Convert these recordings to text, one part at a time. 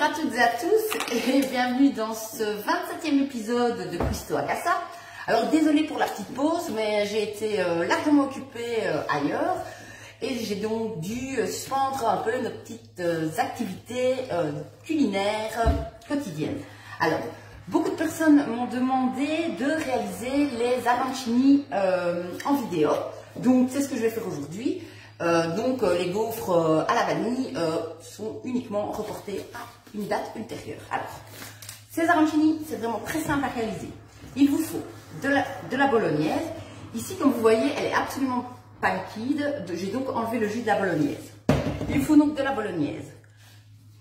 Bonjour à toutes et à tous et bienvenue dans ce 27e épisode de Cuisto a Casa. Alors désolée pour la petite pause, mais j'ai été largement occupée ailleurs et j'ai donc dû suspendre un peu nos petites activités culinaires quotidiennes. Alors, beaucoup de personnes m'ont demandé de réaliser les arancini en vidéo, donc c'est ce que je vais faire aujourd'hui. Les gaufres à la vanille sont uniquement reportés à une date ultérieure. Alors, ces arancini, c'est vraiment très simple à réaliser. Il vous faut de la bolognaise. Ici, comme vous voyez, elle est absolument pas liquide. J'ai donc enlevé le jus de la bolognaise. Il vous faut donc de la bolognaise.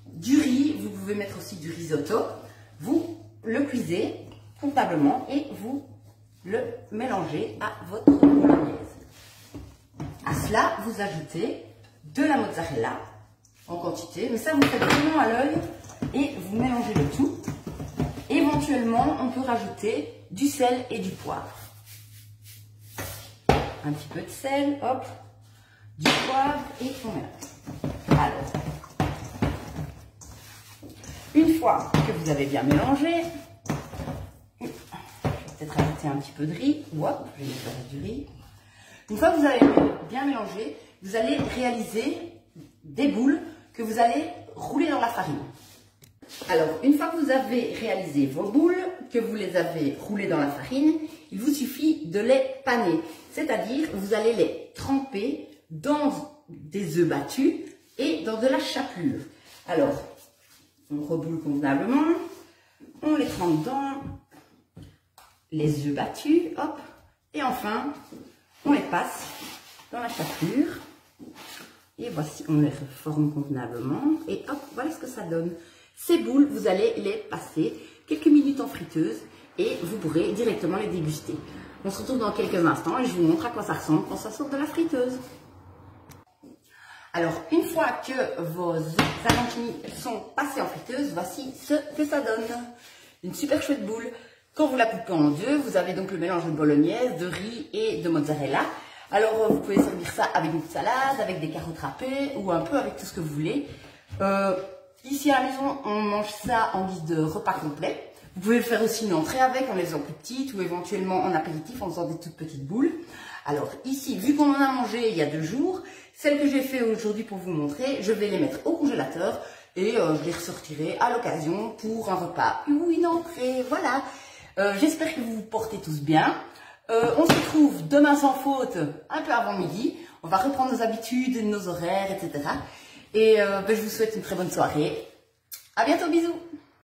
Du riz, vous pouvez mettre aussi du risotto. Vous le cuisez convenablement et vous le mélangez à votre bolognaise. À cela, vous ajoutez de la mozzarella en quantité, mais ça vous faites vraiment à l'œil et vous mélangez le tout. Éventuellement, on peut rajouter du sel et du poivre. Un petit peu de sel, hop, du poivre et on mélange. Alors, une fois que vous avez bien mélangé, je vais peut-être rajouter un petit peu de riz, ou hop, je vais mettre du riz. Une fois que vous avez bien mélangé, vous allez réaliser des boules que vous allez rouler dans la farine. Alors, une fois que vous avez réalisé vos boules, que vous les avez roulées dans la farine, il vous suffit de les paner. C'est-à-dire, vous allez les tremper dans des œufs battus et dans de la chapelure. Alors, on reboule convenablement, on les trempe dans les œufs battus, hop, et enfin, on les passe dans la chapelure et voici, on les reforme convenablement et hop, voilà ce que ça donne. Ces boules, vous allez les passer quelques minutes en friteuse et vous pourrez directement les déguster. On se retrouve dans quelques instants et je vous montre à quoi ça ressemble quand ça sort de la friteuse. Alors, une fois que vos arancini sont passés en friteuse, voici ce que ça donne. Une super chouette boule. Quand vous la coupez en deux, vous avez donc le mélange de bolognaise, de riz et de mozzarella. Alors, vous pouvez servir ça avec une salade, avec des carottes râpées ou un peu avec tout ce que vous voulez. Ici à la maison, on mange ça en guise de repas complet. Vous pouvez le faire aussi une entrée avec en les faisant plus petites ou éventuellement en apéritif en faisant des toutes petites boules. Alors ici, vu qu'on en a mangé il y a 2 jours, celles que j'ai fait aujourd'hui pour vous montrer, je vais les mettre au congélateur et je les ressortirai à l'occasion pour un repas ou une entrée. Voilà. J'espère que vous vous portez tous bien. On se retrouve demain sans faute, un peu avant midi. On va reprendre nos habitudes, nos horaires, etc. Et je vous souhaite une très bonne soirée. À bientôt, bisous!